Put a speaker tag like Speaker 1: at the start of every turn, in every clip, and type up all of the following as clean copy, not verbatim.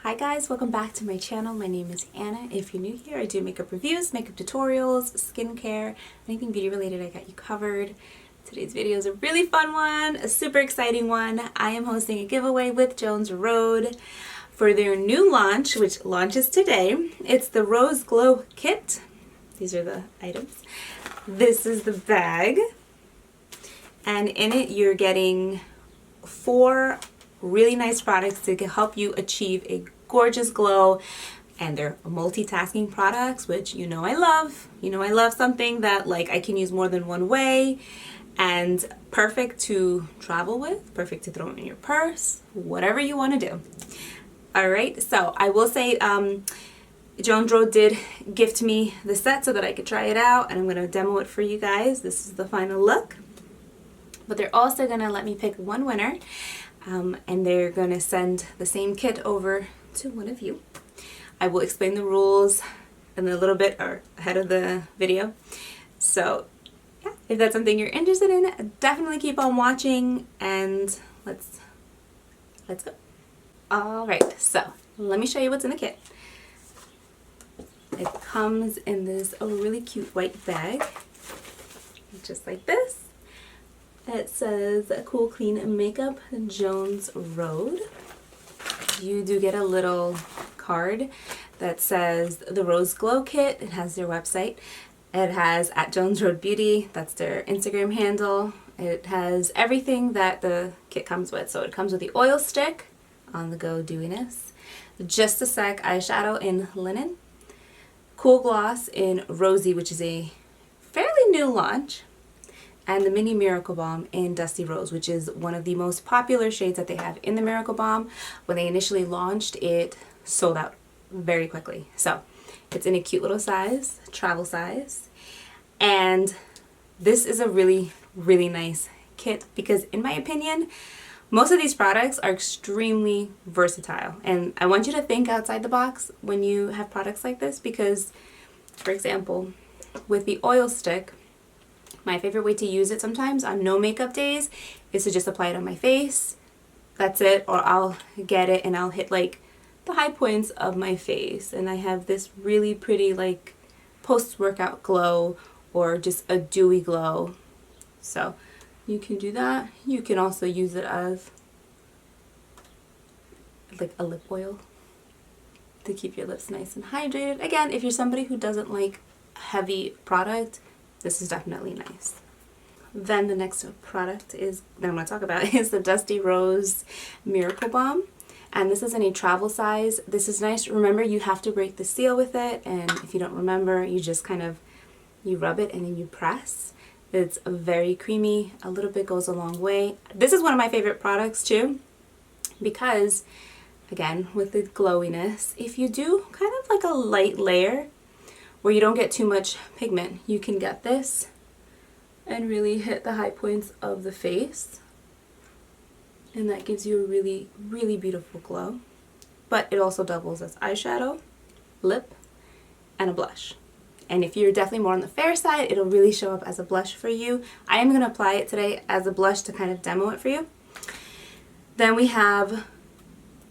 Speaker 1: Hi guys, welcome back to my channel. My name is Anna. If you're new here, I do makeup reviews, makeup tutorials, skincare, anything beauty related, I got you covered. Today's video is a really fun one, a super exciting one. I am hosting a giveaway with Jones Road for their new launch, which launches today. It's the Rose Glow Kit. These are the items. This is the bag. And in it, you're getting 4 really nice products to help you achieve a gorgeous glow, and they're multitasking products, which you know I love. You know I love something that like I can use more than one way, and perfect to travel with, perfect to throw in your purse, whatever you want to do. All right, so I will say Jones Road did gift me the set so that I could try it out, and I'm going to demo it for you guys. This is the final look, but they're also going to let me pick one winner. And they're going to send the same kit over to one of you. I will explain the rules in a little bit or ahead of the video. So yeah, if that's something you're interested in, definitely keep on watching, and let's go. Alright, so let me show you what's in the kit. It comes in this really cute white bag, just like this. It says Cool Clean Makeup, Jones Road. You do get a little card that says the Rose Glow Kit. It has their website. It has at jonesroadbeauty, that's their Instagram handle. It has everything that the kit comes with. So it comes with the oil stick, on the go dewiness, Just a Sec eyeshadow in linen, Cool Gloss in Rosy, which is a fairly new launch, and the Mini Miracle Balm in Dusty Rose, which is one of the most popular shades that they have in the Miracle Balm. When they initially launched, it sold out very quickly. So it's in a cute little size, travel size. And this is a really, really nice kit because in my opinion, most of these products are extremely versatile. And I want you to think outside the box when you have products like this because, for example, with the oil stick, my favorite way to use it sometimes on no makeup days is to just apply it on my face. That's it. Or I'll get it and I'll hit like the high points of my face, and I have this really pretty like post-workout glow or just a dewy glow. So you can do that. You can also use it as like a lip oil to keep your lips nice and hydrated. Again, if you're somebody who doesn't like heavy product, this is definitely nice. Then the next product that I'm going to talk about is the Dusty Rose Miracle Balm. And this is in a travel size. This is nice. Remember, you have to break the seal with it. And if you don't remember, you just kind of, you rub it and then you press. It's very creamy. A little bit goes a long way. This is one of my favorite products too, because again, with the glowiness, if you do kind of like a light layer, where you don't get too much pigment, you can get this and really hit the high points of the face, and that gives you a really, really beautiful glow. But it also doubles as eyeshadow, lip, and a blush. And if you're definitely more on the fair side, it'll really show up as a blush for you. I am going to apply it today as a blush to kind of demo it for you. Then we have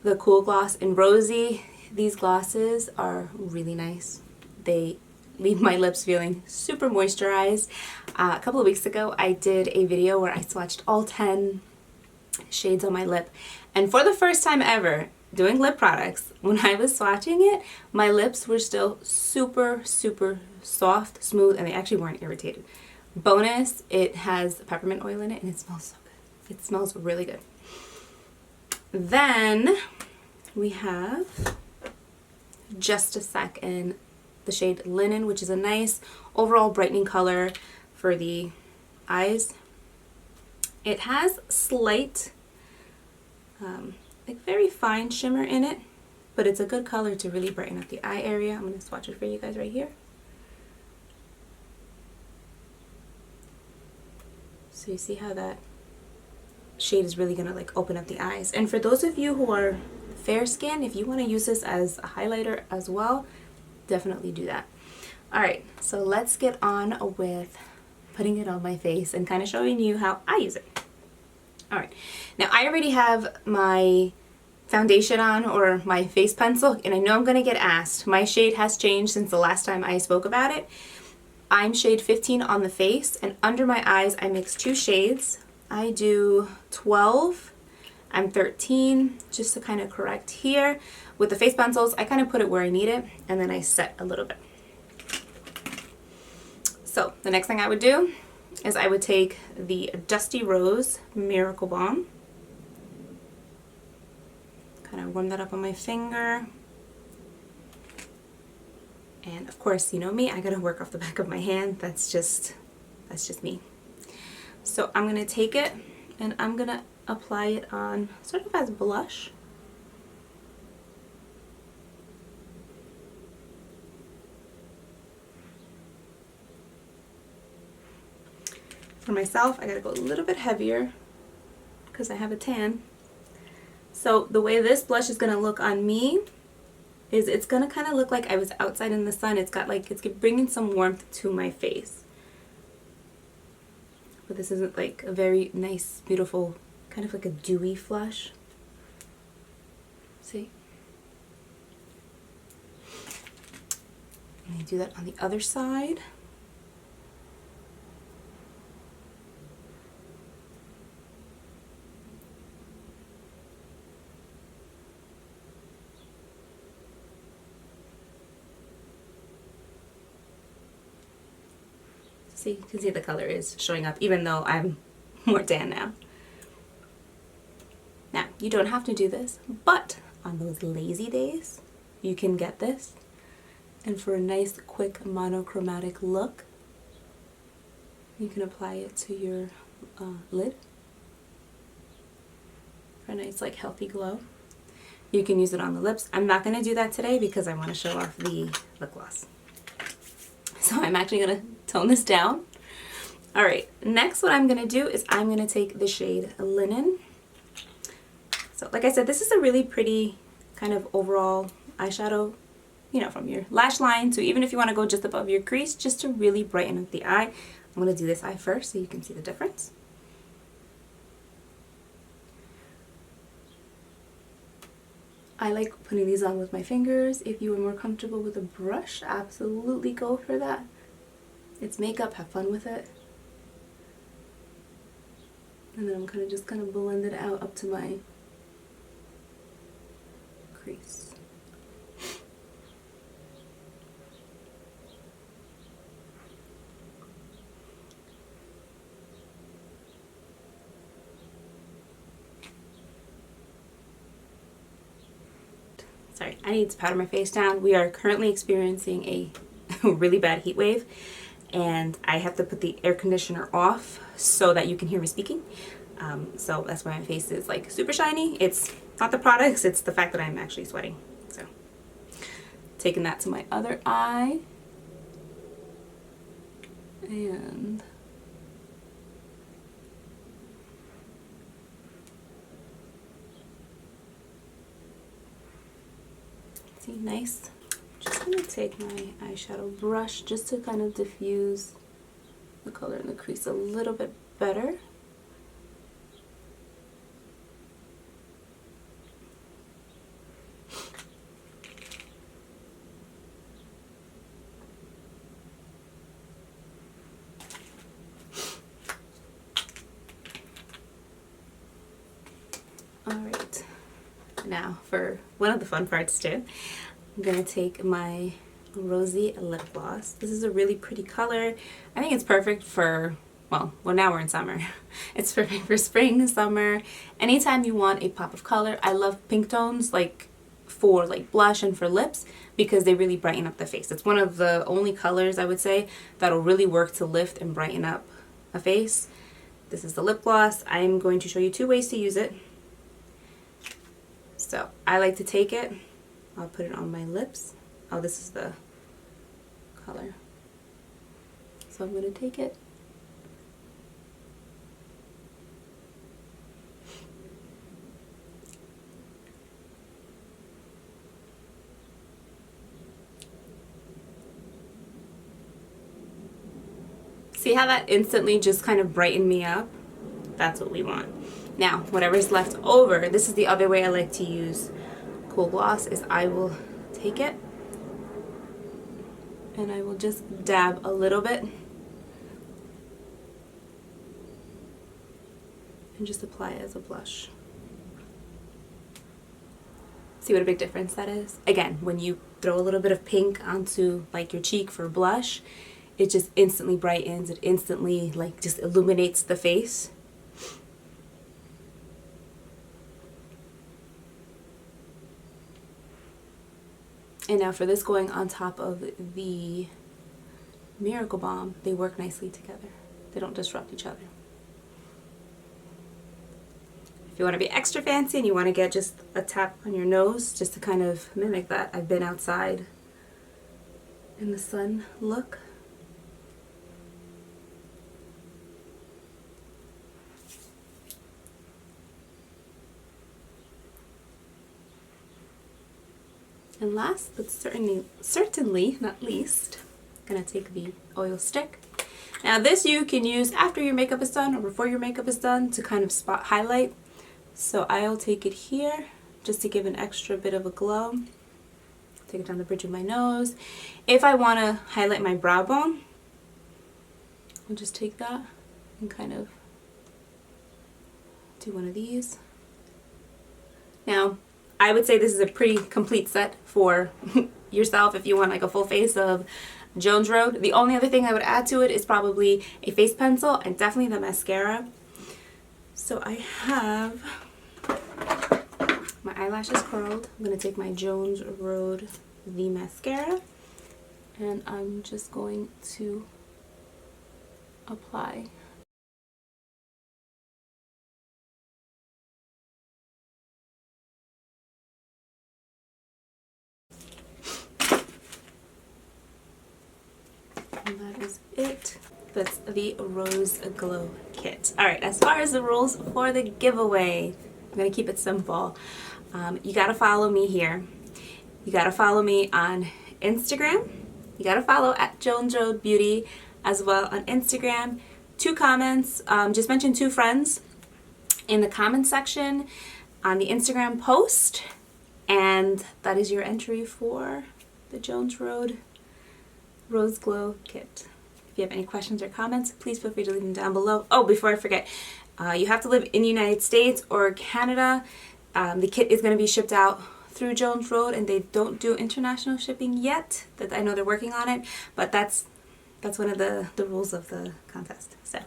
Speaker 1: the Cool Gloss in Rosy. These glosses are really nice. They leave my lips feeling super moisturized. A couple of weeks ago, I did a video where I swatched all 10 shades on my lip. And for the first time ever doing lip products, when I was swatching it, my lips were still super, super soft, smooth, and they actually weren't irritated. Bonus, it has peppermint oil in it, and it smells so good. It smells really good. Then we have Just a Sec in the shade Linen, which is a nice overall brightening color for the eyes. It has slight, like very fine shimmer in it, but it's a good color to really brighten up the eye area. I'm going to swatch it for you guys right here. So you see how that shade is really going to like open up the eyes. And for those of you who are fair skin, if you want to use this as a highlighter as well, definitely do that. Alright, so let's get on with putting it on my face and kind of showing you how I use it. Alright, now I already have my foundation on or my face pencil, and I know I'm going to get asked, my shade has changed since the last time I spoke about it. I'm shade 15 on the face, and under my eyes I mix 2 shades. I do 12, I'm 13, just to kind of correct here. With the face pencils, I kind of put it where I need it, and then I set a little bit. So the next thing I would do is I would take the Dusty Rose Miracle Balm, kind of warm that up on my finger, and of course, you know me, I gotta work off the back of my hand. That's just me. So I'm gonna take it and I'm gonna apply it on sort of as blush. For myself, I gotta go a little bit heavier because I have a tan. So the way this blush is gonna look on me is it's gonna kind of look like I was outside in the sun. It's bringing some warmth to my face. But this isn't like a very nice, beautiful, kind of like a dewy flush. See? And I do that on the other side. See, you can see the color is showing up even though I'm more tan now. Now, you don't have to do this, but on those lazy days, you can get this. And for a nice, quick, monochromatic look, you can apply it to your lid for a nice, like, healthy glow. You can use it on the lips. I'm not going to do that today because I want to show off the lip gloss. So I'm actually going to tone this down. All right, next what I'm going to do is I'm going to take the shade Linen. So like I said, this is a really pretty kind of overall eyeshadow, you know, from your lash line to even if you want to go just above your crease, just to really brighten up the eye. I'm going to do this eye first so you can see the difference. I like putting these on with my fingers. If you are more comfortable with a brush, absolutely go for that. It's makeup, have fun with it. And then I'm kind of just going to blend it out up to my crease. Sorry, I need to powder my face down. We are currently experiencing a really bad heat wave, and I have to put the air conditioner off so that you can hear me speaking. So that's why my face is like super shiny. It's not the products, it's the fact that I'm actually sweating. So taking that to my other eye, and see, nice. Just gonna take my eyeshadow brush just to kind of diffuse the color in the crease a little bit better. Alright, now for one of the fun parts too, I'm going to take my Rosy lip gloss. This is a really pretty color. I think it's perfect for, well now we're in summer. It's perfect for spring, summer, anytime you want a pop of color. I love pink tones like for like blush and for lips because they really brighten up the face. It's one of the only colors I would say that'll really work to lift and brighten up a face. This is the lip gloss. I'm going to show you 2 ways to use it. So I like to take it, I'll put it on my lips. Oh, this is the color. So I'm going to take it. See how that instantly just kind of brightened me up? That's what we want. Now, whatever's left over, this is the other way I like to use cool gloss is I will take it and I will just dab a little bit and just apply it as a blush. See what a big difference that is? Again, when you throw a little bit of pink onto like your cheek for blush, it just instantly brightens, it instantly like just illuminates the face. And now for this, going on top of the Miracle Balm, they work nicely together. They don't disrupt each other. If you want to be extra fancy and you want to get just a tap on your nose just to kind of mimic that I've been outside in the sun look. And last but certainly not least, I'm going to take the oil stick. Now this you can use after your makeup is done or before your makeup is done to kind of spot highlight. So I'll take it here just to give an extra bit of a glow. Take it down the bridge of my nose. If I want to highlight my brow bone, I'll just take that and kind of do one of these. Now, I would say this is a pretty complete set for yourself if you want like a full face of Jones Road. The only other thing I would add to it is probably a face pencil and definitely the mascara. So I have my eyelashes curled. I'm going to take my Jones Road the mascara and I'm just going to apply. And that is it. That's the Rose Glow Kit. Alright, as far as the rules for the giveaway, I'm going to keep it simple. You got to follow me here. You got to follow me on Instagram. You got to follow at jonesroadbeauty as well on Instagram. 2 comments. Just mention 2 friends in the comment section on the Instagram post. And that is your entry for the Jones Road Rose Glow Kit. If you have any questions or comments, please feel free to leave them down below. Oh, before I forget, you have to live in the United States or Canada. The kit is going to be shipped out through Jones Road, and they don't do international shipping yet. That I know they're working on it, but that's one of the rules of the contest. So,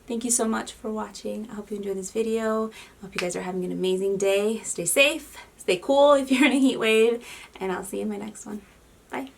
Speaker 1: thank you so much for watching. I hope you enjoyed this video. I hope you guys are having an amazing day. Stay safe, stay cool if you're in a heat wave, and I'll see you in my next one. Bye.